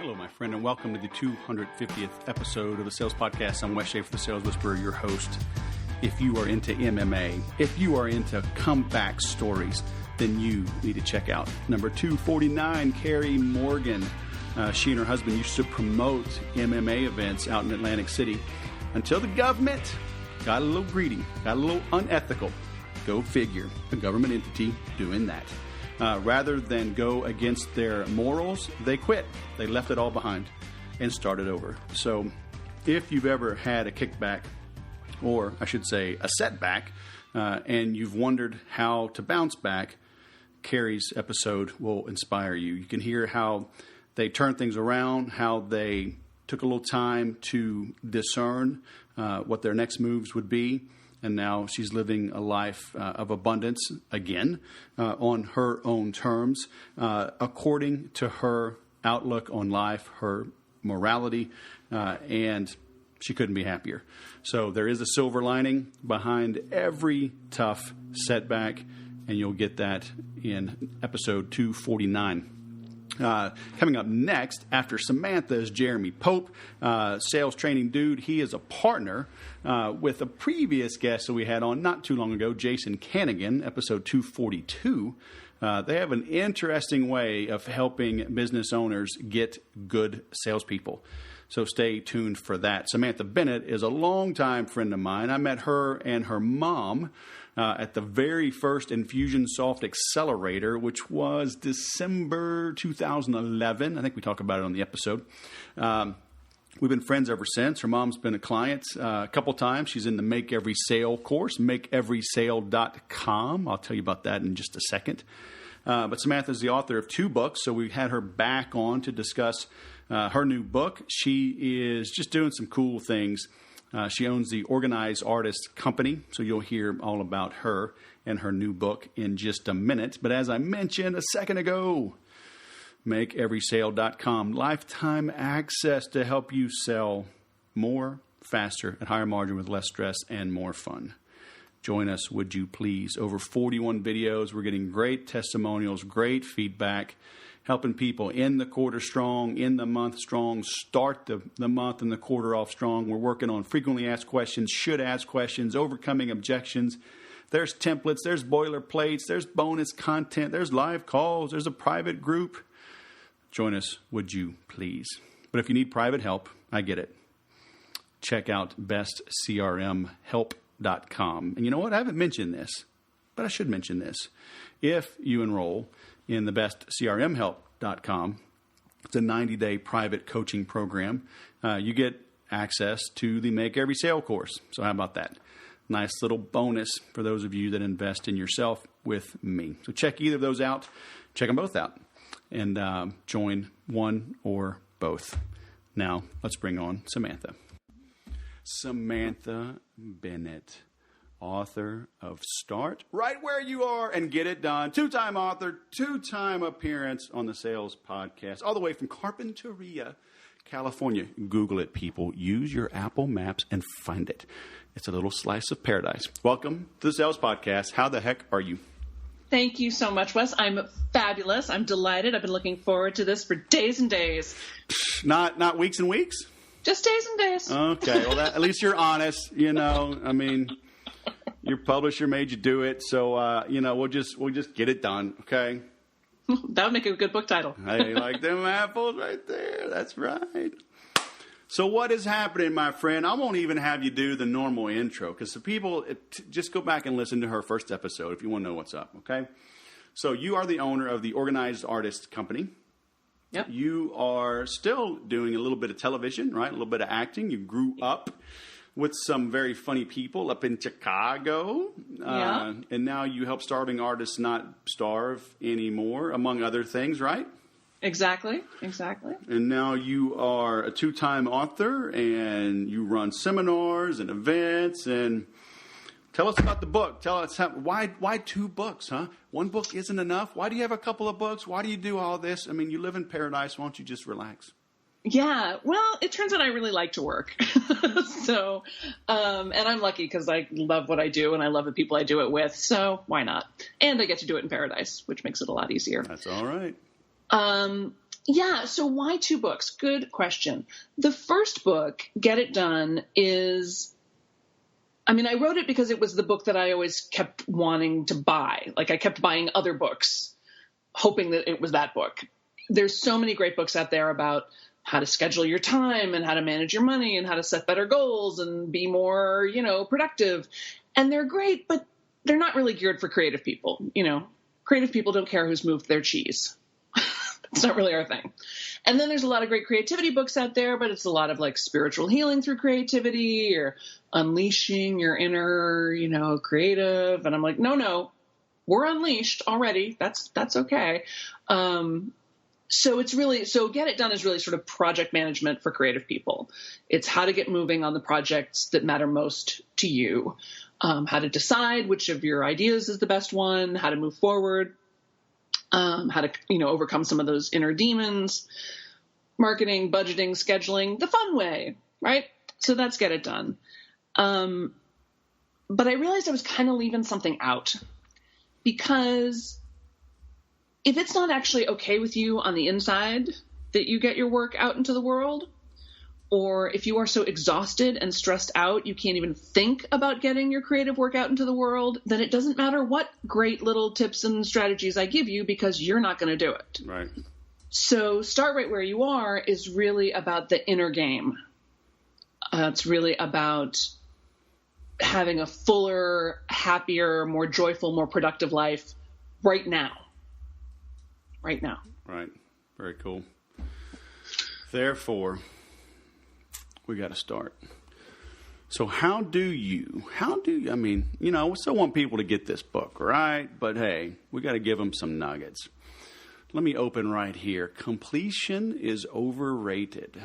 Hello, my friend, and welcome to the 250th episode of the Sales Podcast. I'm Wes Schaefer, the Sales Whisperer, your host. If you are into MMA, if you are into comeback stories, then you need to check out number 249, Carrie Morgan. She and her husband used to promote MMA events out in Atlantic City until the government got a little greedy, got a little unethical. Go figure, a government entity doing that. Rather than go against their morals, they quit. They left it all behind and started over. So if you've ever had a kickback, or I should say a setback, and you've wondered how to bounce back, Carrie's episode will inspire you. You can hear how they turned things around, how they took a little time to discern what their next moves would be. And now she's living a life of abundance again on her own terms, according to her outlook on life, her morality, and she couldn't be happier. So there is a silver lining behind every tough setback, and you'll get that in episode 249. Coming up next, after Samantha, is Jeremy Pope, sales training dude. He is a partner with a previous guest that we had on not too long ago, Jason Canigan, episode 242. They have an interesting way of helping business owners get good salespeople. So stay tuned for that. Samantha Bennett is a longtime friend of mine. I met her and her mom at the very first Infusionsoft Accelerator, which was December 2011. I think we talked about it on the episode. We've been friends ever since. Her mom's been a client a couple times. She's in the Make Every Sale course, makeeverysale.com. I'll tell you about that in just a second. But Samantha is the author of 2 books, so we had her back on to discuss her new book. She is just doing some cool things. She owns the Organized Artist Company, so you'll hear all about her and her new book in just a minute. But as I mentioned a second ago, makeeverysale.com, lifetime access to help you sell more, faster, at higher margin with less stress and more fun. Join us, would you please? Over 41 videos. We're getting great testimonials, great feedback, helping people end the quarter strong, end the month strong, start the month and the quarter off strong. We're working on frequently asked questions, should ask questions, overcoming objections. There's templates, there's boilerplates, there's bonus content, there's live calls, there's a private group. Join us, would you please? But if you need private help, I get it. Check out bestcrmhelp.com. And you know what? I haven't mentioned this, but I should mention this. If you enroll in the bestcrmhelp.com, it's a 90-day private coaching program. You get access to the Make Every Sale course. So how about that? Nice little bonus for those of you that invest in yourself with me. So check either of those out. Check them both out and join one or both. Now, let's bring on Samantha. Samantha Bennett, author of Start Right Where You Are and Get It Done. 2-time author, 2-time appearance on the Sales Podcast, all the way from Carpinteria, California. Google it, people. Use your Apple Maps and find it. It's a little slice of paradise. Welcome to the Sales Podcast. How the heck are you? Thank you so much, Wes. I'm fabulous. I'm delighted. I've been looking forward to this for days and days. Not weeks and weeks? Just days and days. Okay. Well, at least you're honest. You know, I mean, your publisher made you do it. So, we'll just get it done. Okay. That would make a good book title. Hey, like them apples right there. That's right. So what is happening, my friend? I won't even have you do the normal intro because the people, just go back and listen to her first episode if you want to know what's up, okay? So you are the owner of the Organized Artist Company. Yep. You are still doing a little bit of television, right? A little bit of acting. You grew up with some very funny people up in Chicago. Yeah. And now you help starving artists not starve anymore, among other things, right? Exactly. And now you are a 2-time author, and you run seminars and events. And tell us about the book. Tell us why 2 books, huh? 1 book isn't enough. Why do you have a couple of books? Why do you do all this? I mean, you live in paradise. Why don't you just relax? Yeah. Well, it turns out I really like to work. So, and I'm lucky because I love what I do and I love the people I do it with. So why not? And I get to do it in paradise, which makes it a lot easier. That's all right. Yeah. So why 2 books? Good question. The first book, Get It Done, I wrote it because it was the book that I always kept wanting to buy. Like I kept buying other books, hoping that it was that book. There's so many great books out there about how to schedule your time and how to manage your money and how to set better goals and be more, productive. And they're great, but they're not really geared for creative people. Creative people don't care who's moved their cheese. It's not really our thing. And then there's a lot of great creativity books out there, but it's a lot of like spiritual healing through creativity or unleashing your inner, creative. And I'm like, no, we're unleashed already. That's okay. So Get It Done is really sort of project management for creative people. It's how to get moving on the projects that matter most to you, how to decide which of your ideas is the best one, how to move forward, how to, overcome some of those inner demons, marketing, budgeting, scheduling, the fun way, right? So that's Get It Done. But I realized I was kind of leaving something out, because if it's not actually okay with you on the inside that you get your work out into the world, or if you are so exhausted and stressed out you can't even think about getting your creative work out into the world, then it doesn't matter what great little tips and strategies I give you, because you're not going to do it. Right. So Start Right Where You Are is really about the inner game. It's really about having a fuller, happier, more joyful, more productive life right now. Right now. Right. Very cool. Therefore, we got to start. So I still want people to get this book, right? But hey, we got to give them some nuggets. Let me open right here. Completion is overrated.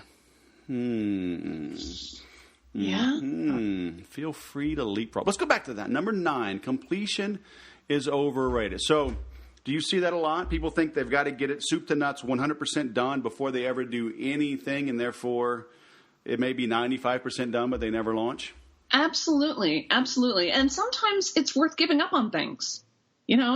Yeah. Feel free to leapfrog. Let's go back to that. Number 9, completion is overrated. So do you see that a lot? People think they've got to get it soup to nuts, 100% done before they ever do anything, and therefore it may be 95% done, but they never launch? Absolutely. Absolutely. And sometimes it's worth giving up on things.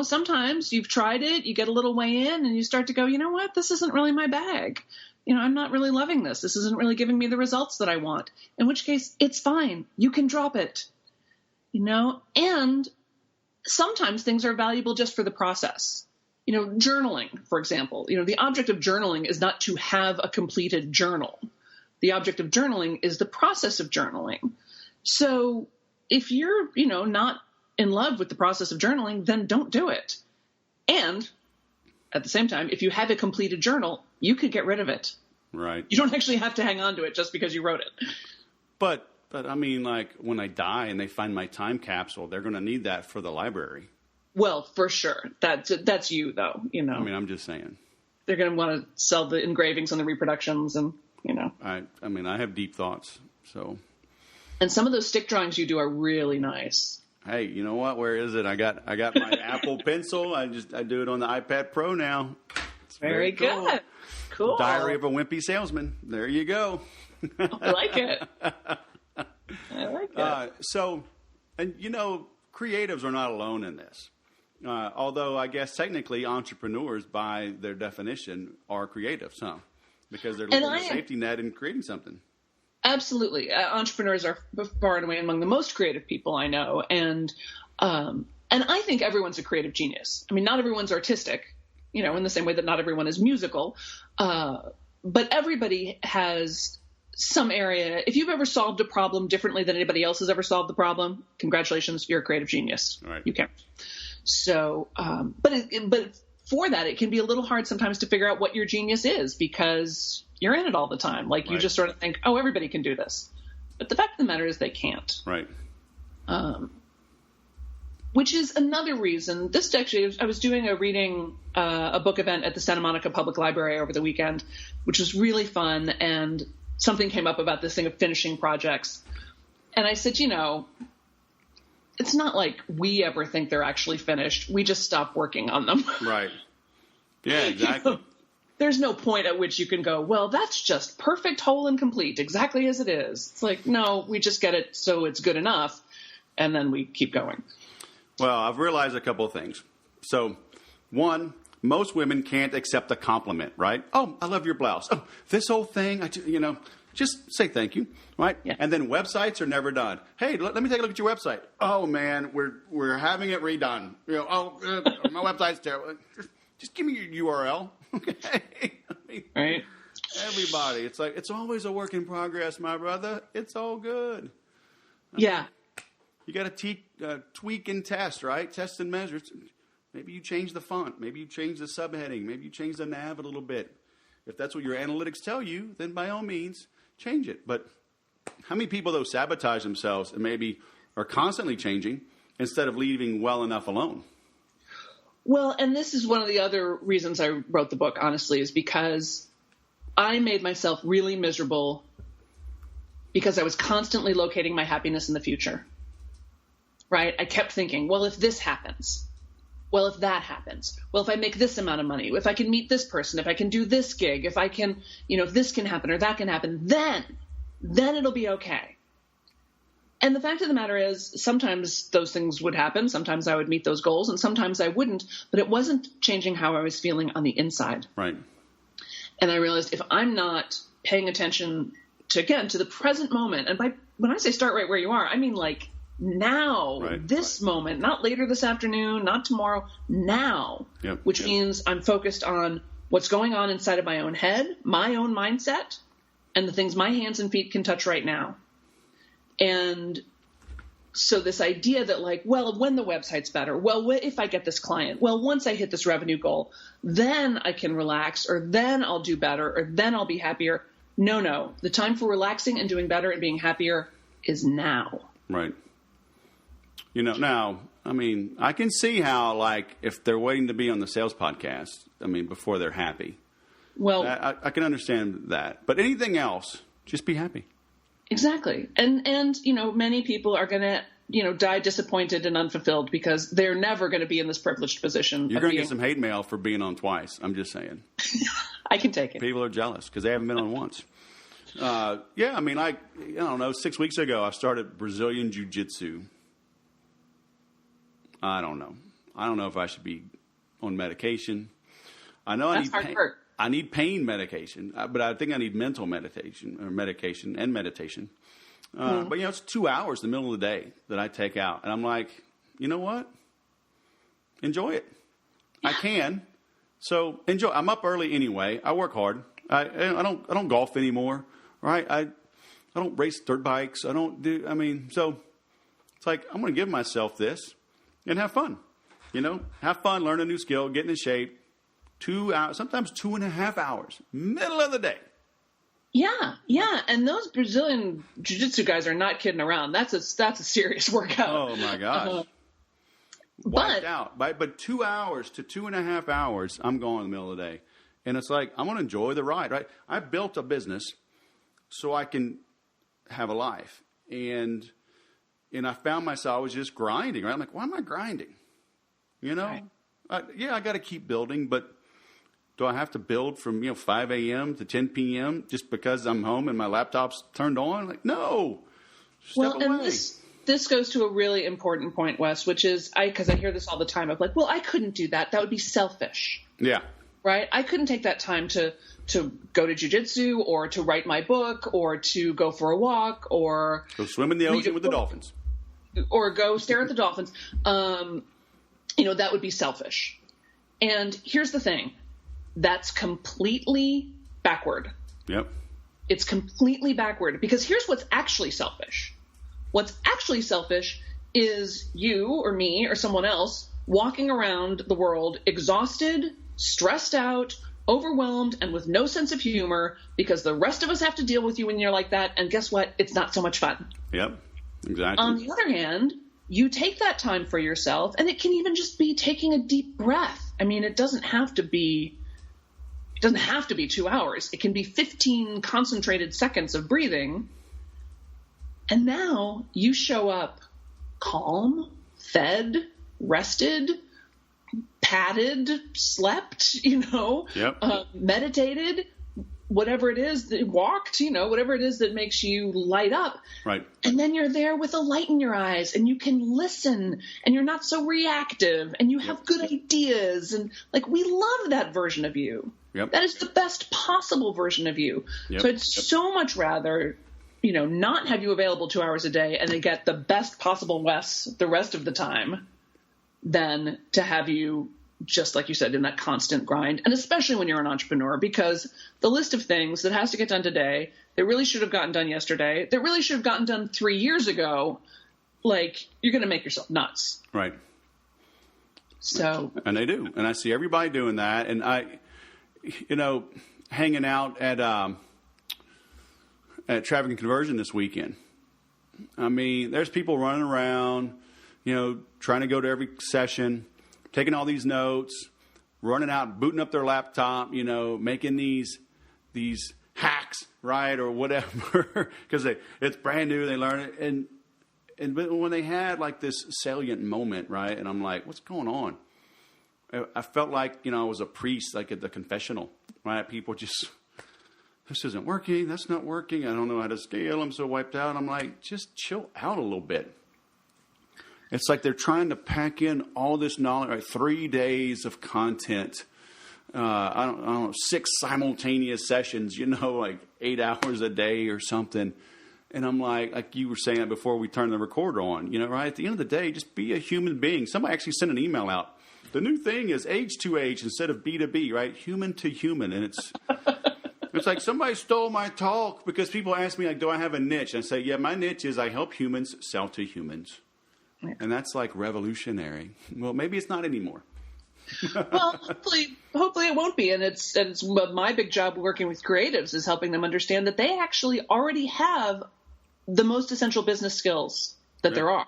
Sometimes you've tried it, you get a little way in, and you start to go, you know what, this isn't really my bag. I'm not really loving this. This isn't really giving me the results that I want. In which case, it's fine. You can drop it. And sometimes things are valuable just for the process. Journaling, for example. The object of journaling is not to have a completed journal. The object of journaling is the process of journaling. So if you're, not in love with the process of journaling, then don't do it. And at the same time, if you have a completed journal, you could get rid of it. Right. You don't actually have to hang on to it just because you wrote it. But like when I die and they find my time capsule, they're going to need that for the library. Well, for sure. That's you, though. I'm just saying. They're going to want to sell the engravings and the reproductions, and I have deep thoughts. So. And some of those stick drawings you do are really nice. Hey, you know what? Where is it? I got my Apple Pencil. I do it on the iPad Pro now. It's very cool. Good. Cool. Diary of a Wimpy Salesman. There you go. I like it. I like it. Creatives are not alone in this. Although I guess technically entrepreneurs, by their definition, are creatives, huh? Because they're looking at a safety net and creating something. Absolutely. Entrepreneurs are far and away among the most creative people I know. And I think everyone's a creative genius. Not everyone's artistic, in the same way that not everyone is musical. But everybody has some area. If you've ever solved a problem differently than anybody else has ever solved the problem, congratulations, you're a creative genius. Right. You can. So, but for that, it can be a little hard sometimes to figure out what your genius is, because you're in it all the time. Like you just sort of think, oh, everybody can do this. But the fact of the matter is they can't. Right. Which is another reason. This actually, I was doing a book event at the Santa Monica Public Library over the weekend, which was really fun. And something came up about this thing of finishing projects. And I said, it's not like we ever think they're actually finished. We just stop working on them. Right. Yeah, exactly. There's no point at which you can go, well, that's just perfect, whole, and complete, exactly as it is. It's like, no, we just get it so it's good enough, and then we keep going. Well, I've realized a couple of things. So, one, Most women can't accept a compliment, right? Oh, I love your blouse. Oh, this whole thing, just say thank you, right? Yeah. And then websites are never done. Hey, let me take a look at your website. Oh man, we're having it redone. My website's terrible. Just give me your URL, okay? Right. Everybody, it's like it's always a work in progress, my brother. It's all good. Yeah. You got to tweak and test, right? Test and measure. Maybe you change the font. Maybe you change the subheading. Maybe you change the nav a little bit. If that's what your analytics tell you, then by all means, change it. But how many people, though, sabotage themselves and maybe are constantly changing instead of leaving well enough alone? Well, and this is one of the other reasons I wrote the book, honestly, is because I made myself really miserable because I was constantly locating my happiness in the future. Right? I kept thinking, well, if this happens, well, if that happens, well, if I make this amount of money, if I can meet this person, if I can do this gig, if I can, if this can happen or that can happen, then it'll be okay. And the fact of the matter is sometimes those things would happen. Sometimes I would meet those goals and sometimes I wouldn't, but it wasn't changing how I was feeling on the inside. Right. And I realized if I'm not paying attention to the present moment, and when I say start right where you are, I mean like now, right, this moment, not later this afternoon, not tomorrow, now, which means I'm focused on what's going on inside of my own head, my own mindset, and the things my hands and feet can touch right now. And so this idea that like, well, when the website's better, well, if I get this client, well, once I hit this revenue goal, then I can relax, or then I'll do better, or then I'll be happier. No. The time for relaxing and doing better and being happier is now. Right. Now, I mean, I can see how, like, if they're waiting to be on the sales podcast, before they're happy. Well, I can understand that. But anything else, just be happy. Exactly. And many people are going to, die disappointed and unfulfilled because they're never going to be in this privileged position. You're going to get some hate mail for being on twice. I'm just saying. I can take it. People are jealous because they haven't been on once. I don't know, 6 weeks ago, I started Brazilian Jiu-Jitsu. I don't know if I should be on medication. I know I need pain medication, but I think I need mental medication. But it's 2 hours in the middle of the day that I take out, and I'm like, you know what? Enjoy it. Yeah. I can. So enjoy. I'm up early anyway. I work hard. I don't golf anymore. Right? I don't race dirt bikes. I don't do. So it's like I'm going to give myself this. And have fun, have fun, learn a new skill, get in shape. 2 hours, sometimes 2.5 hours, middle of the day. Yeah. And those Brazilian jiu-jitsu guys are not kidding around. That's a serious workout. Oh my gosh. Wiped out. But 2 hours to 2.5 hours, I'm going in the middle of the day. And it's like, I want to enjoy the ride, right? I built a business so I can have a life. And I found myself, I was just grinding, right? I'm like, why am I grinding? Right. I got to keep building, but do I have to build from, 5 a.m. to 10 p.m. just because I'm home and my laptop's turned on? Like, no. Step away. And this goes to a really important point, Wes, which is, because I hear this all the time, of like, well, I couldn't do that. That would be selfish. Yeah. Right? I couldn't take that time to go to jiu-jitsu or to write my book or to go for a walk or go swim in the ocean with the dolphins. Or go stare at the dolphins, that would be selfish. And here's the thing. That's completely backward. Yep. It's completely backward because here's what's actually selfish. What's actually selfish is you or me or someone else walking around the world exhausted, stressed out, overwhelmed, and with no sense of humor because the rest of us have to deal with you when you're like that. And guess what? It's not so much fun. Yep. Exactly. On the other hand, you take that time for yourself, and it can even just be taking a deep breath. It doesn't have to be 2 hours. It can be 15 concentrated seconds of breathing. And now you show up calm, fed, rested, padded, slept, Yep. Meditated, whatever it is that walked, whatever it is that makes you light up. Right. And then you're there with a light in your eyes and you can listen and you're not so reactive and you have good ideas. And like, we love that version of you. Yep. That is the best possible version of you. Yep. So I'd so much rather, not have you available 2 hours a day and then get the best possible Wes the rest of the time than to have you, just like you said, in that constant grind. And especially when you're an entrepreneur, because the list of things that has to get done today, that really should have gotten done yesterday, that really should have gotten done 3 years ago, like, you're going to make yourself nuts. Right. So. And they do. And I see everybody doing that. And hanging out at Traffic and Conversion this weekend. I mean, there's people running around, trying to go to every session, taking all these notes, running out, booting up their laptop, making these hacks, right, or whatever, because it's brand new, they learn it. And when they had like this salient moment, right, and I'm like, what's going on? I felt like, I was a priest, like at the confessional, right? People just, this isn't working, that's not working, I don't know how to scale, I'm so wiped out. I'm like, just chill out a little bit. It's like they're trying to pack in all this knowledge, right? 3 days of content. I don't know, 6 simultaneous sessions, like 8 hours a day or something. And I'm like you were saying before we turned the recorder on, right? At the end of the day, just be a human being. Somebody actually sent an email out. The new thing is age to age instead of B to B, right? Human to human. And it's like somebody stole my talk because people ask me, like, do I have a niche? And I say, yeah, my niche is I help humans sell to humans. And that's like revolutionary. Well, maybe it's not anymore. Well, hopefully it won't be. And it's my big job working with creatives is helping them understand that they actually already have the most essential business skills that there are,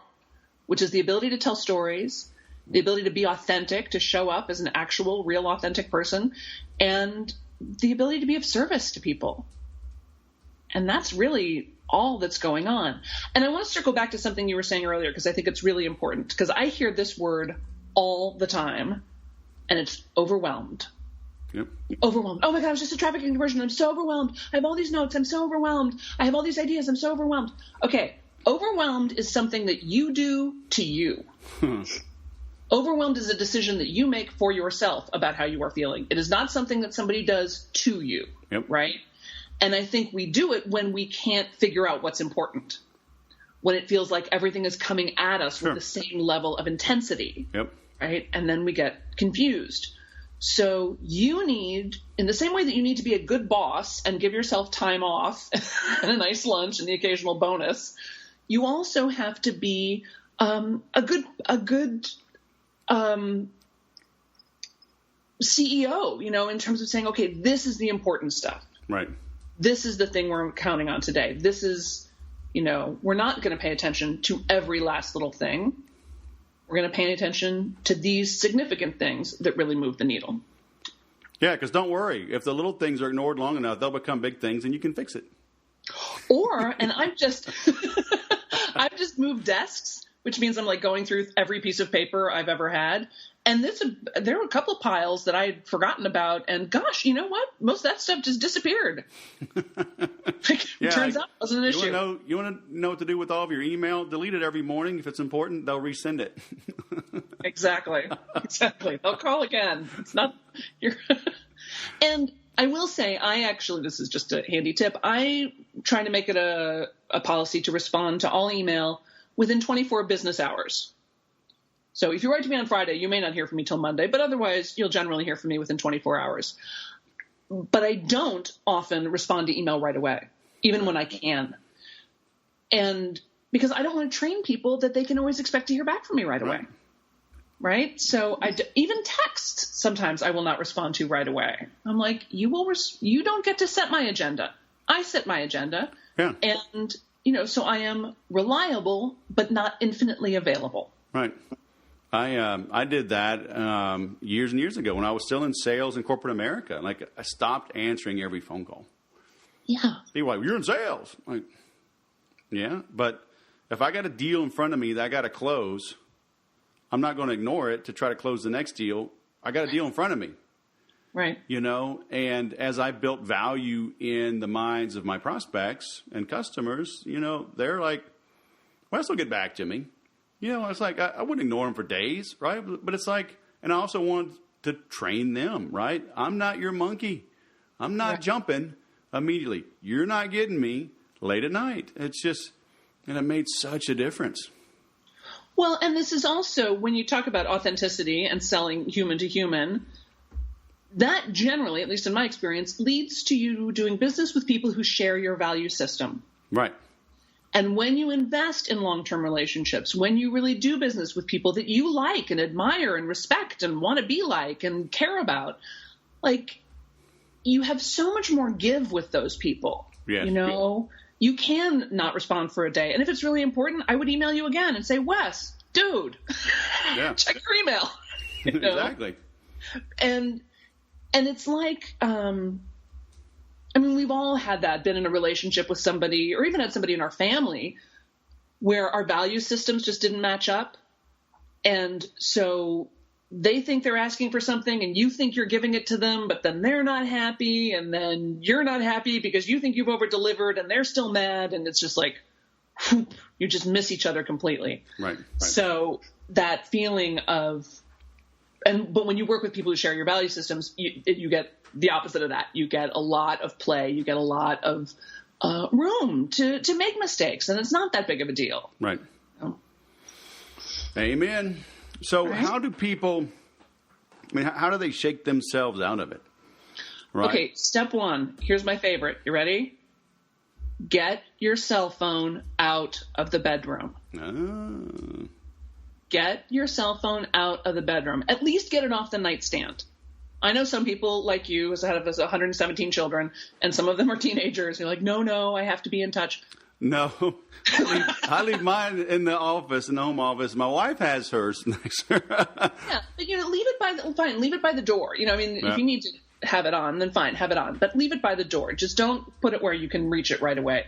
which is the ability to tell stories, the ability to be authentic, to show up as an actual, real, authentic person, and the ability to be of service to people. And that's really all that's going on. And I want to circle back to something you were saying earlier, because I think it's really important, because I hear this word all the time, and it's overwhelmed. Yep. Overwhelmed. Oh my God, I was just a traffic conversion. I'm so overwhelmed. I have all these notes. I'm so overwhelmed. I have all these ideas. I'm so overwhelmed. Okay. Overwhelmed is something that you do to you. Overwhelmed is a decision that you make for yourself about how you are feeling. It is not something that somebody does to you. Yep. Right? And I think we do it when we can't figure out what's important, when it feels like everything is coming at us with the same level of intensity. Yep. Right? And then we get confused. So you need, in the same way that you need to be a good boss and give yourself time off and a nice lunch and the occasional bonus, you also have to be a good CEO, in terms of saying, okay, this is the important stuff. Right. This is the thing we're counting on today. This is, we're not going to pay attention to every last little thing. We're going to pay attention to these significant things that really move the needle. Yeah, because don't worry. If the little things are ignored long enough, they'll become big things and you can fix it. And I've just moved desks, which means I'm like going through every piece of paper I've ever had. And there were a couple of piles that I had forgotten about. And gosh, you know what? Most of that stuff just disappeared. Turns out it wasn't an issue. You want to know what to do with all of your email? Delete it every morning. If it's important, they'll resend it. Exactly. They'll call again. It's not your. And I will say, this is just a handy tip. I try to make it a policy to respond to all email within 24 business hours. So if you write to me on Friday, you may not hear from me till Monday, but otherwise you'll generally hear from me within 24 hours. But I don't often respond to email right away, even when I can. And because I don't want to train people that they can always expect to hear back from me right away. Right? So even text, sometimes I will not respond to right away. I'm like, you don't get to set my agenda. I set my agenda. Yeah. And, so I am reliable, but not infinitely available. Right. I did that years and years ago when I was still in sales in corporate America. Like, I stopped answering every phone call. Yeah. People are like, you're in sales. Like, yeah, but if I got a deal in front of me that I got to close, I'm not going to ignore it to try to close the next deal. I got a deal in front of me. Right. And as I built value in the minds of my prospects and customers, they're like, well, this will get back to me. It's like, I wouldn't ignore them for days, right? But it's like, and I also wanted to train them, right? I'm not your monkey. I'm not jumping immediately. You're not getting me late at night. It's just, and it made such a difference. Well, and this is also, when you talk about authenticity and selling human to human, that generally, at least in my experience, leads to you doing business with people who share your value system. Right. And when you invest in long-term relationships, when you really do business with people that you like and admire and respect and want to be like and care about, like, you have so much more give with those people. Yes. You can not respond for a day. And if it's really important, I would email you again and say, Wes, dude, check your email. Exactly. And it's like, we've all had that, been in a relationship with somebody or even had somebody in our family where our value systems just didn't match up. And so they think they're asking for something and you think you're giving it to them, but then they're not happy. And then you're not happy because you think you've over delivered and they're still mad. And it's just like, whoop, you just miss each other completely. Right. So that feeling of, but when you work with people who share your value systems, you get the opposite of that. You get a lot of play. You get a lot of room to make mistakes, and it's not that big of a deal. Right. Amen. So how do people, how do they shake themselves out of it? Right. Okay, step one. Here's my favorite. You ready? Get your cell phone out of the bedroom. Oh. Get your cell phone out of the bedroom. At least get it off the nightstand. I know some people like you, as I have 117 children, and some of them are teenagers. You're like, no, I have to be in touch. No, I leave mine in the office, in the home office. My wife has hers next to her. Yeah, but leave it by the door. If you need to have it on, then fine, have it on. But leave it by the door. Just don't put it where you can reach it right away.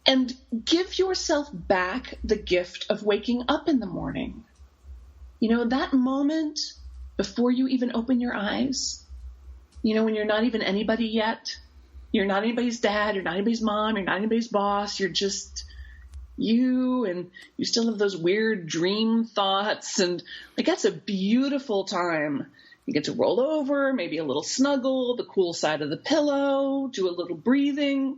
And give yourself back the gift of waking up in the morning. That moment before you even open your eyes, when you're not even anybody yet, you're not anybody's dad, you're not anybody's mom, you're not anybody's boss, you're just you, and you still have those weird dream thoughts. And that's a beautiful time. You get to roll over, maybe a little snuggle, the cool side of the pillow, do a little breathing.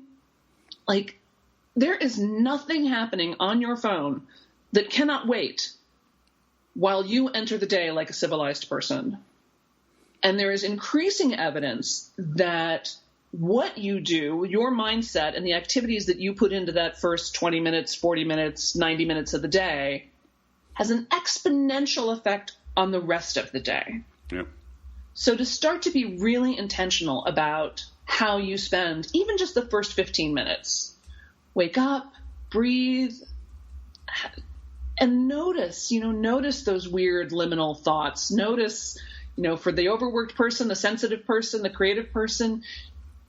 There is nothing happening on your phone that cannot wait while you enter the day like a civilized person. And there is increasing evidence that what you do, your mindset, and the activities that you put into that first 20 minutes, 40 minutes, 90 minutes of the day has an exponential effect on the rest of the day. Yep. So to start to be really intentional about how you spend even just the first 15 minutes, wake up, breathe, and notice those weird liminal thoughts. Notice, for the overworked person, the sensitive person, the creative person,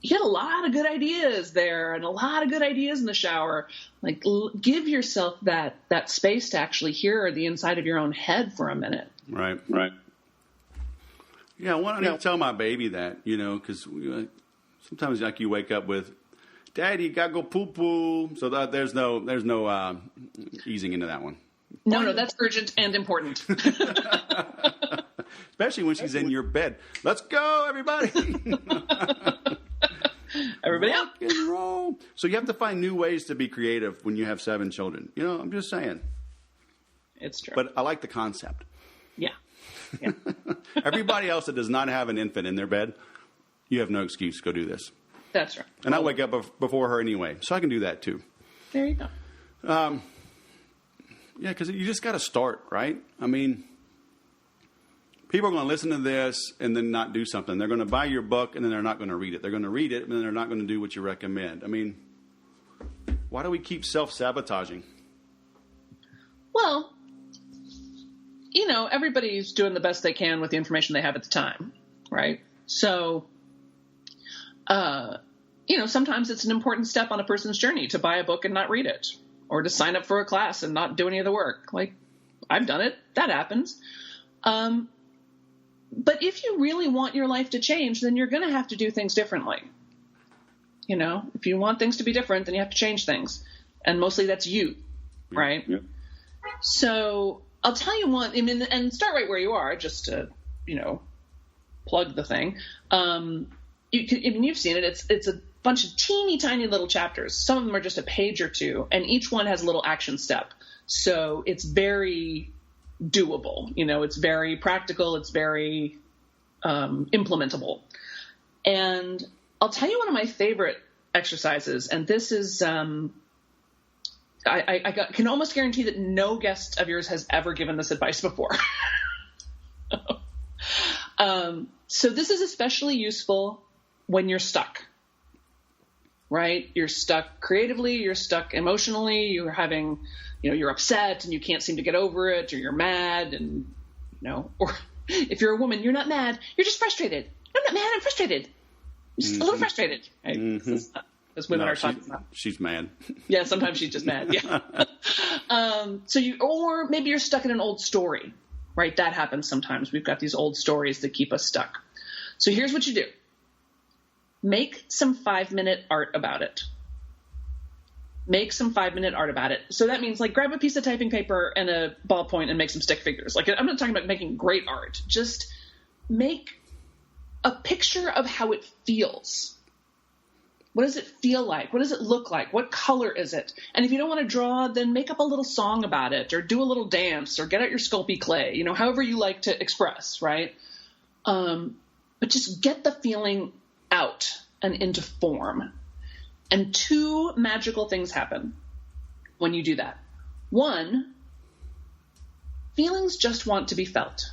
you get a lot of good ideas there and a lot of good ideas in the shower. Give yourself that space to actually hear the inside of your own head for a minute. Right. Yeah, I need to tell my baby that, because sometimes you wake up with, Daddy, gotta go poo-poo. So there's no easing into that one. No, that's urgent and important. Especially when she's in your bed. Let's go, everybody. Everybody up. Rock and roll. So you have to find new ways to be creative when you have 7 children. I'm just saying. It's true. But I like the concept. Yeah. Everybody else that does not have an infant in their bed, you have no excuse to go do this. That's right. And I wake up before her anyway, so I can do that too. There you go. Yeah, because you just got to start, right? People are going to listen to this and then not do something. They're going to buy your book and then they're not going to read it. They're going to read it and then they're not going to do what you recommend. Why do we keep self-sabotaging? Well, everybody's doing the best they can with the information they have at the time, right? So, sometimes it's an important step on a person's journey to buy a book and not read it, or to sign up for a class and not do any of the work. I've done it. That happens. But if you really want your life to change, then you're going to have to do things differently. If you want things to be different, then you have to change things. And mostly that's you, right? Yeah. So I'll tell you one, and start right where you are, just to, plug the thing. You've seen it. It's a bunch of teeny tiny little chapters. Some of them are just a page or two, and each one has a little action step. So it's very doable. It's very practical. It's very implementable. And I'll tell you one of my favorite exercises, and this is I can almost guarantee that no guest of yours has ever given this advice before. So this is especially useful when you're stuck, right? You're stuck creatively, you're stuck emotionally, you're having, you're upset and you can't seem to get over it, or you're mad and, or if you're a woman, you're not mad, you're just frustrated. I'm not mad, I'm frustrated. I'm just a little frustrated. Right? Mm-hmm. As women are talking about. She's mad. Yeah, sometimes she's just mad. Yeah. Or maybe you're stuck in an old story, right? That happens sometimes. We've got these old stories that keep us stuck. So here's what you do. Make some 5-minute art about it. Make some 5-minute art about it. So that means grab a piece of typing paper and a ballpoint and make some stick figures. I'm not talking about making great art. Just make a picture of how it feels. What does it feel like? What does it look like? What color is it? And if you don't want to draw, then make up a little song about it, or do a little dance, or get out your Sculpey clay, however you like to express, right? But just get the feeling out and into form. And 2 magical things happen when you do that. 1, feelings just want to be felt.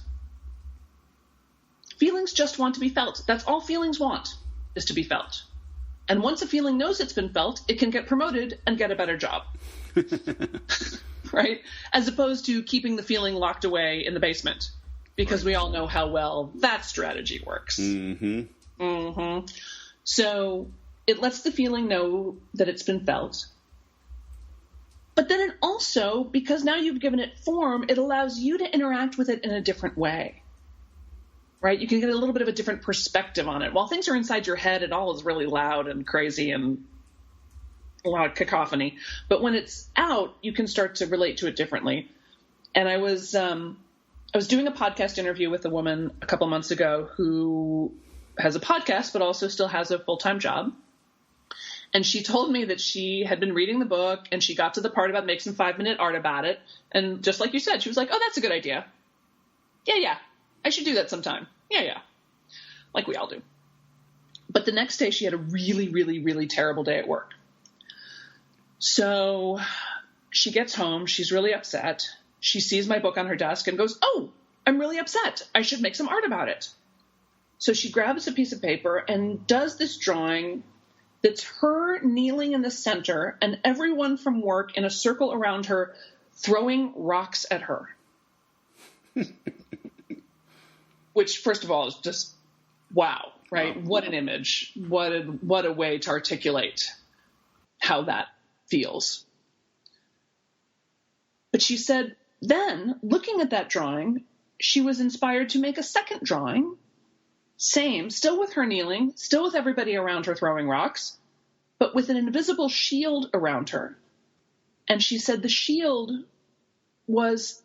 Feelings just want to be felt. That's all feelings want, is to be felt. And once a feeling knows it's been felt, it can get promoted and get a better job. Right? As opposed to keeping the feeling locked away in the basement, because we all know how well that strategy works. Mm-hmm. Mm-hmm. So it lets the feeling know that it's been felt. But then it also, because now you've given it form, it allows you to interact with it in a different way. Right? You can get a little bit of a different perspective on it. While things are inside your head, it all is really loud and crazy and a lot of cacophony. But when it's out, you can start to relate to it differently. And I was doing a podcast interview with a woman a couple months ago who has a podcast, but also still has a full-time job. And she told me that she had been reading the book and she got to the part about make some 5-minute art about it. And just like you said, she was like, oh, that's a good idea. Yeah. I should do that sometime. Yeah. Like we all do. But the next day she had a really, really, really terrible day at work. So she gets home. She's really upset. She sees my book on her desk and goes, oh, I'm really upset. I should make some art about it. So she grabs a piece of paper and does this drawing that's her kneeling in the center and everyone from work in a circle around her throwing rocks at her. Which, first of all, is just, wow, right? Wow. What an image. What a way to articulate how that feels. But she said, then, looking at that drawing, she was inspired to make a second drawing. Same, still with her kneeling, still with everybody around her throwing rocks, but with an invisible shield around her. And she said the shield was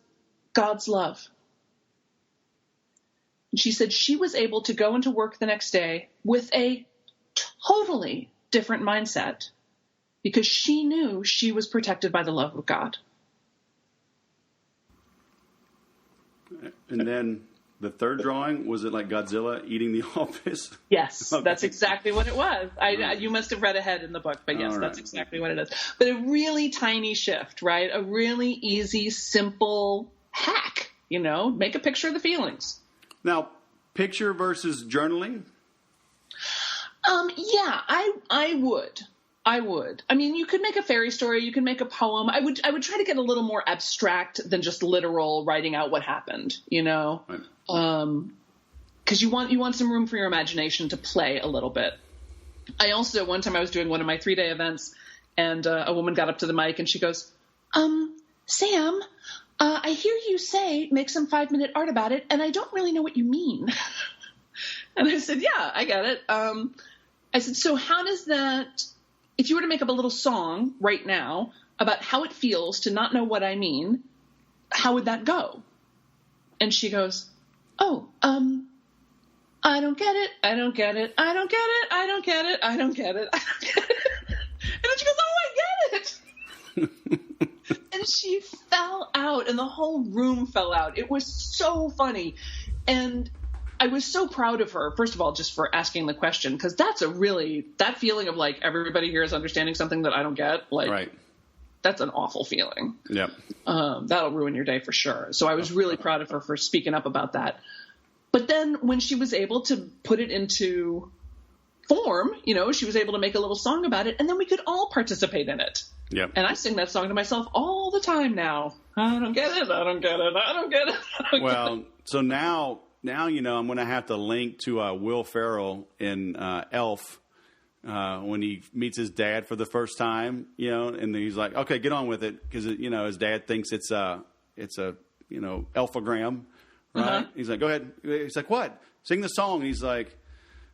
God's love. And she said she was able to go into work the next day with a totally different mindset because she knew she was protected by the love of God. And then the third drawing, was it like Godzilla eating the office? Yes, okay. That's exactly what it was. You must have read ahead in the book, but yes, that's exactly what it is. But a really tiny shift, right? A really easy, simple hack, make a picture of the feelings. Now, picture versus journaling? Yeah, I would. I mean, you could make a fairy story. You could make a poem. I would try to get a little more abstract than just literal writing out what happened, Right. Because you want some room for your imagination to play a little bit. I also, one time I was doing one of my 3-day events and a woman got up to the mic and she goes, Sam, I hear you say make some 5-minute art about it, and I don't really know what you mean. And I said, yeah, I get it. I said, so how does that, if you were to make up a little song right now about how it feels to not know what I mean, how would that go? And she goes, oh, I don't get it. I don't get it. I don't get it. I don't get it. I don't get it. I don't get it. And then she goes, oh, I get it. And she fell out, and the whole room fell out. It was so funny. And I was so proud of her, first of all, just for asking the question, because that's that feeling of like everybody here is understanding something that I don't get. Like, right. That's an awful feeling. Yep. That'll ruin your day for sure. So I was really proud of her for speaking up about that. But then when she was able to put it into form, she was able to make a little song about it, and then we could all participate in it. Yep. And I sing that song to myself all the time now. I don't get it. I don't get it. I don't get it. Well, so now, I'm going to have to link to Will Ferrell in Elf when he meets his dad for the first time, and he's like, okay, get on with it. Because, his dad thinks it's a elfogram. Right? Uh-huh. He's like, go ahead. He's like, what? Sing the song. He's like,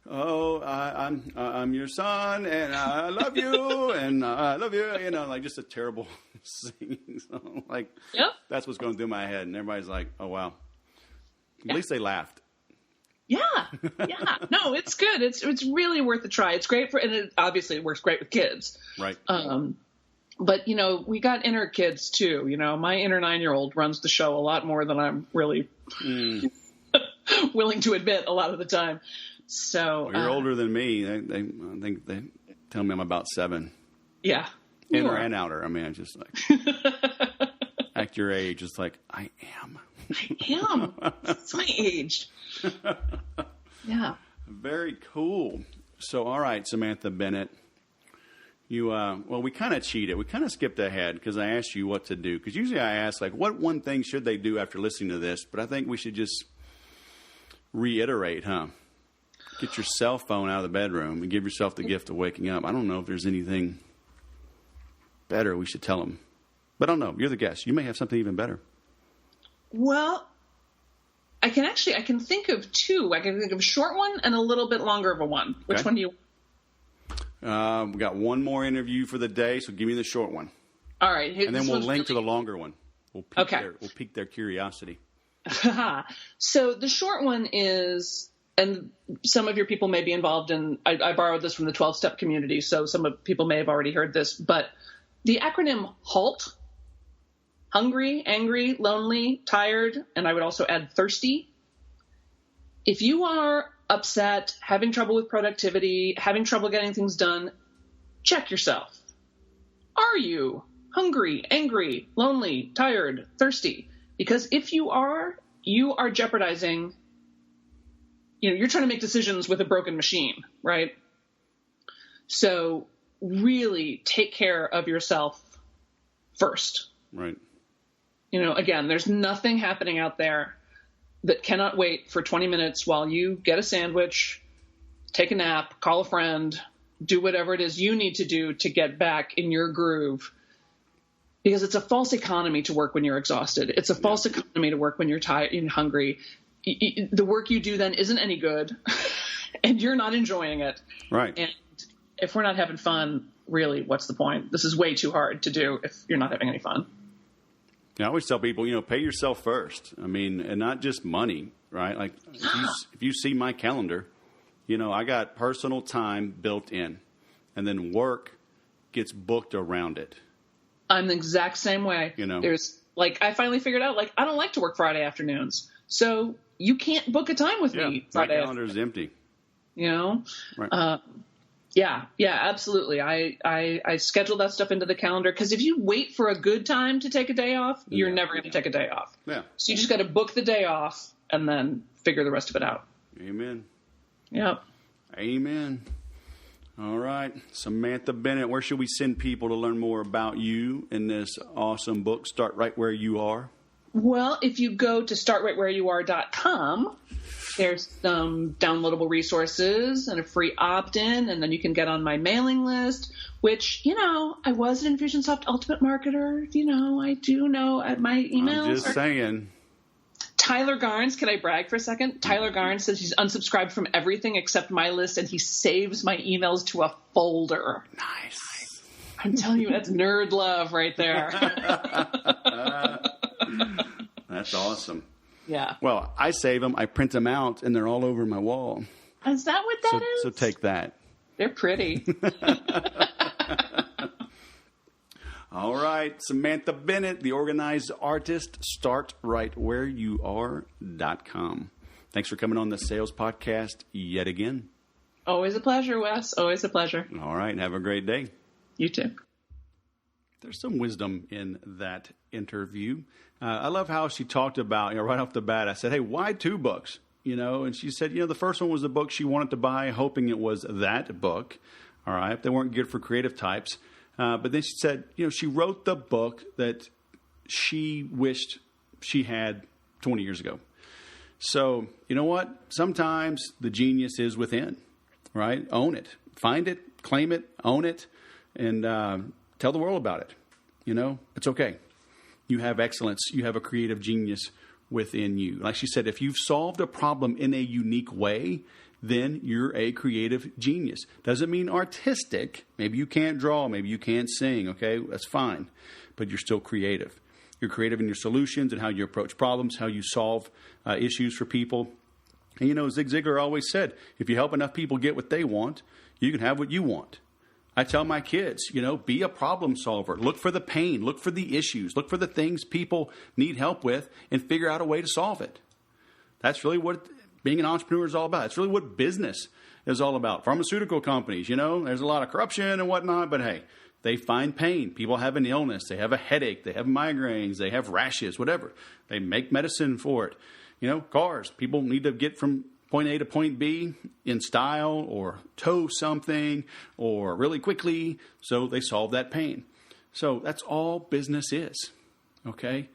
oh, I'm your son, and I love you, and I love you. Like just a terrible singing song. Like, yep. That's what's going through my head, and everybody's like, oh wow. At least they laughed. Yeah. No, it's good. It's really worth a try. It's great and obviously it works great with kids. Right. But, we got inner kids, too. My inner 9-year-old runs the show a lot more than I'm really willing to admit a lot of the time. So you're older than me. I think they tell me I'm about 7. Yeah. Inner and outer. I mean, I just like act your age. It's like, I am. That's my age. Yeah. Very cool. So, all right, Samantha Bennett. You, we kind of cheated. We kind of skipped ahead because I asked you what to do. Because usually I ask, like, what one thing should they do after listening to this? But I think we should just reiterate, huh? Get your cell phone out of the bedroom and give yourself the gift of waking up. I don't know if there's anything better we should tell them. But I don't know. You're the guest. You may have something even better. Well, I can think of 2. I can think of a short one and a little bit longer of a one. Which one do you want? We got one more interview for the day, so give me the short one. All right. And then we'll link to the longer one. We'll pique their curiosity. So the short one is, and some of your people may be involved in, I borrowed this from the 12-step community, so some of people may have already heard this, but the acronym HALT, hungry, angry, lonely, tired, and I would also add thirsty. If you are upset, having trouble with productivity, having trouble getting things done, check yourself. Are you hungry, angry, lonely, tired, thirsty? Because if you are jeopardizing, you're trying to make decisions with a broken machine, right? So really take care of yourself first. Right. Again, there's nothing happening out there that cannot wait for 20 minutes while you get a sandwich, take a nap, call a friend, do whatever it is you need to do to get back in your groove. Because it's a false economy to work when you're exhausted. It's a false economy to work when you're tired and hungry. The work you do then isn't any good, and you're not enjoying it. Right. And if we're not having fun, really, what's the point? This is way too hard to do if you're not having any fun. I always tell people, pay yourself first. I mean, and not just money, right? Like if you see my calendar, I got personal time built in, and then work gets booked around it. I'm the exact same way. There's I finally figured out, I don't like to work Friday afternoons, so you can't book a time with me Friday. My calendar is empty. Right. Yeah, absolutely. I schedule that stuff into the calendar because if you wait for a good time to take a day off, you're never going to take a day off. Yeah. So you just got to book the day off and then figure the rest of it out. Amen. Yep. Amen. All right. Samantha Bennett, where should we send people to learn more about you in this awesome book? Start right where you are. Well, if you go to startrightwhereyouare.com, there's some downloadable resources and a free opt-in, and then you can get on my mailing list, which, I was an Infusionsoft Ultimate Marketer. I do know my emails. I'm just saying. Tyler Garnes, can I brag for a second? Tyler Garnes says he's unsubscribed from everything except my list, and he saves my emails to a folder. Nice. I'm telling you, that's nerd love right there. That's awesome. Yeah. Well, I save them, I print them out, and they're all over my wall. Is that what that is? So take that. They're pretty. All right, Samantha Bennett, the organized artist, startrightwhereyouare.com. Thanks for coming on the Sales Podcast yet again. Always a pleasure, Wes. Always a pleasure. All right, have a great day. You too. There's some wisdom in that interview. I love how she talked about, right off the bat, I said, hey, why 2 books? And she said, the first one was the book she wanted to buy, hoping it was that book. All right, they weren't good for creative types. But then she said, she wrote the book that she wished she had 20 years ago. So, you know what? Sometimes the genius is within, right? Own it. Find it, claim it, own it, and tell the world about it. It's okay. You have excellence. You have a creative genius within you. Like she said, if you've solved a problem in a unique way, then you're a creative genius. Doesn't mean artistic. Maybe you can't draw. Maybe you can't sing. Okay, that's fine. But you're still creative. You're creative in your solutions and how you approach problems, how you solve issues for people. And Zig Ziglar always said, if you help enough people get what they want, you can have what you want. I tell my kids, be a problem solver. Look for the pain. Look for the issues. Look for the things people need help with and figure out a way to solve it. That's really what being an entrepreneur is all about. It's really what business is all about. Pharmaceutical companies, there's a lot of corruption and whatnot, but hey, they find pain. People have an illness. They have a headache. They have migraines. They have rashes, whatever. They make medicine for it. Cars. People need to get from point A to point B in style or tow something or really quickly, so they solve that pain. So that's all business is, okay?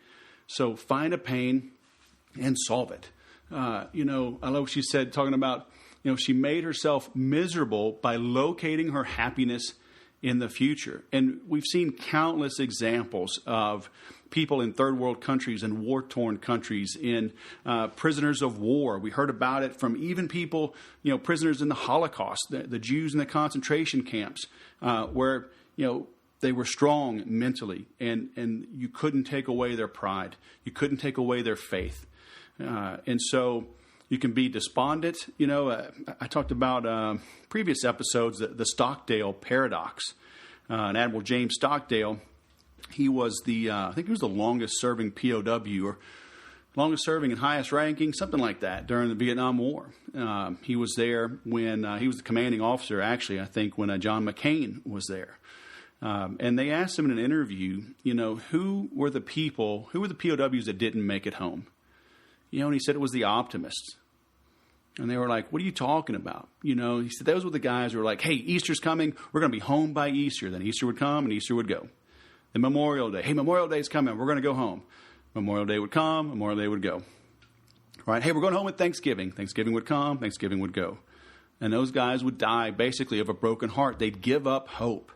So find a pain and solve it. I love what she said, talking about, she made herself miserable by locating her happiness in the future. And we've seen countless examples of people in third world countries and war-torn countries, in prisoners of war. We heard about it from even people, prisoners in the Holocaust, the Jews in the concentration camps, where, they were strong mentally, and you couldn't take away their pride. You couldn't take away their faith. And so you can be despondent. I talked about previous episodes, the Stockdale paradox. And Admiral James Stockdale, he was I think he was the longest serving POW, or longest serving and highest ranking, something like that, during the Vietnam War. He was there when he was the commanding officer, actually, I think, when John McCain was there. And they asked him in an interview, who were the POWs that didn't make it home? And he said it was the optimists. And they were like, what are you talking about? He said those were the guys who were like, hey, Easter's coming. We're going to be home by Easter. Then Easter would come and Easter would go. Then Memorial Day. Hey, Memorial Day's coming. We're going to go home. Memorial Day would come. Memorial Day would go. Right? Hey, we're going home at Thanksgiving. Thanksgiving would come. Thanksgiving would go. And those guys would die basically of a broken heart. They'd give up hope.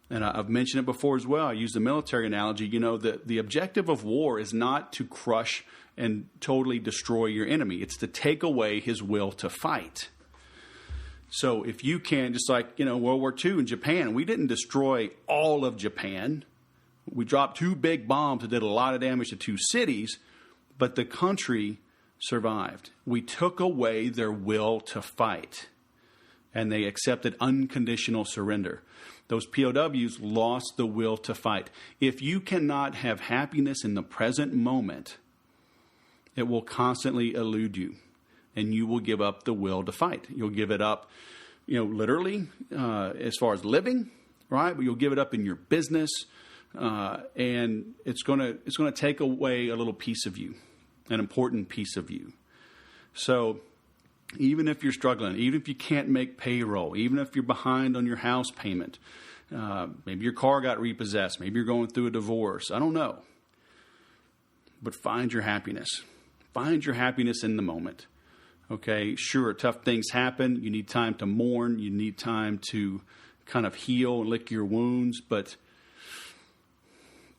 And I've mentioned it before as well. I use the military analogy. The objective of war is not to crush and totally destroy your enemy. It's to take away his will to fight. So if you can, just like, World War II in Japan, we didn't destroy all of Japan. We dropped 2 big bombs that did a lot of damage to 2 cities, but the country survived. We took away their will to fight, and they accepted unconditional surrender. Those POWs lost the will to fight. If you cannot have happiness in the present moment, it will constantly elude you, and you will give up the will to fight. You'll give it up, literally, as far as living, right? But you'll give it up in your business, and it's going to take away a little piece of you, an important piece of you. So even if you're struggling, even if you can't make payroll, even if you're behind on your house payment, maybe your car got repossessed, maybe you're going through a divorce, I don't know. but find your happiness. Find your happiness in the moment. Okay, sure, tough things happen. You need time to mourn. You need time to kind of heal and lick your wounds, but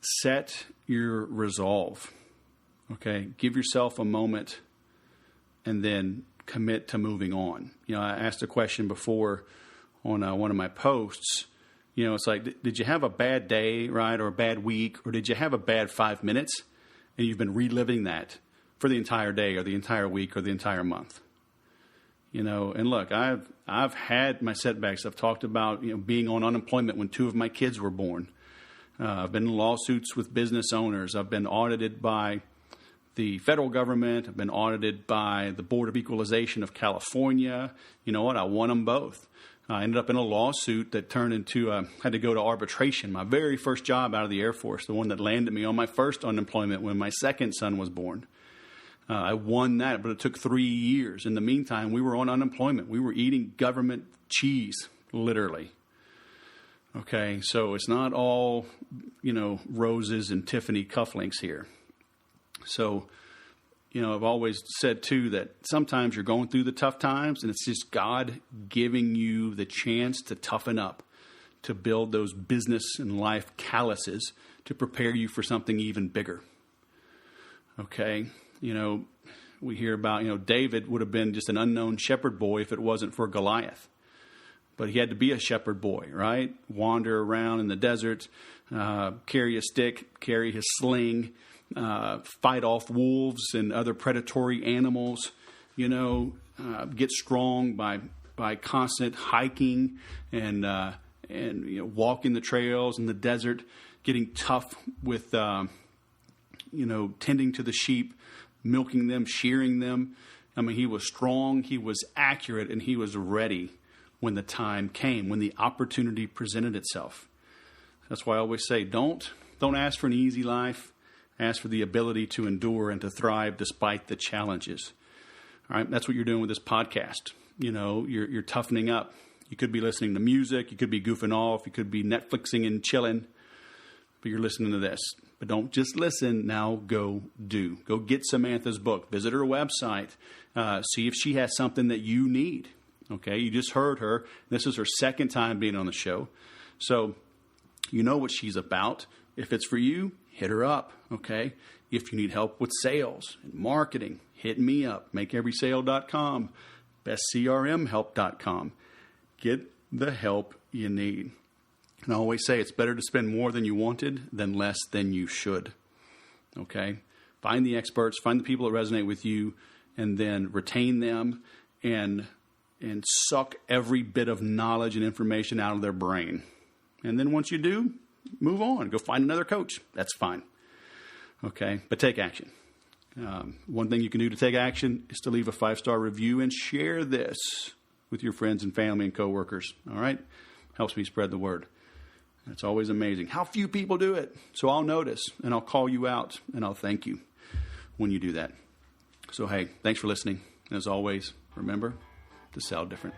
set your resolve. Okay, give yourself a moment and then commit to moving on. I asked a question before on one of my posts. It's like, did you have a bad day, right, or a bad week, or did you have a bad 5 minutes, and you've been reliving that for the entire day or the entire week or the entire month? And look, I've had my setbacks. I've talked about being on unemployment when 2 of my kids were born. I've been in lawsuits with business owners. I've been audited by the federal government. I've been audited by the Board of Equalization of California. You know what? I won them both. I ended up in a lawsuit that turned into, had to go to arbitration. My very first job out of the Air Force, the one that landed me on my first unemployment when my second son was born. I won that, but it took 3 years. In the meantime, we were on unemployment. We were eating government cheese, literally. Okay, so it's not all, roses and Tiffany cufflinks here. So, I've always said, too, that sometimes you're going through the tough times, and it's just God giving you the chance to toughen up, to build those business and life calluses to prepare you for something even bigger. Okay? We hear about, David would have been just an unknown shepherd boy if it wasn't for Goliath. But he had to be a shepherd boy, right? Wander around in the desert, carry a stick, carry his sling, fight off wolves and other predatory animals, get strong by constant hiking and walking the trails in the desert, getting tough with, tending to the sheep, milking them, shearing them. I mean, he was strong, he was accurate, and he was ready when the time came, when the opportunity presented itself. That's why I always say, don't ask for an easy life. Ask for the ability to endure and to thrive despite the challenges. All right, that's what you're doing with this podcast. You're toughening up. You could be listening to music. You could be goofing off. You could be Netflixing and chilling. But you're listening to this. But don't just listen. Now go do. Go get Samantha's book. Visit her website. See if she has something that you need. Okay, you just heard her. This is her second time being on the show. So you know what she's about. If it's for you, hit her up, okay? If you need help with sales and marketing, hit me up. MakeEverySale.com, BestCRMHelp.com. Get the help you need. And I always say it's better to spend more than you wanted than less than you should, okay? Find the experts, find the people that resonate with you, and then retain them and suck every bit of knowledge and information out of their brain. And then once you do, move on. Go find another coach. That's fine. Okay? But take action. One thing you can do to take action is to leave a 5-star review and share this with your friends and family and coworkers. All right? Helps me spread the word. It's always amazing how few people do it. So I'll notice, and I'll call you out, and I'll thank you when you do that. So, hey, thanks for listening. As always, remember to sell different.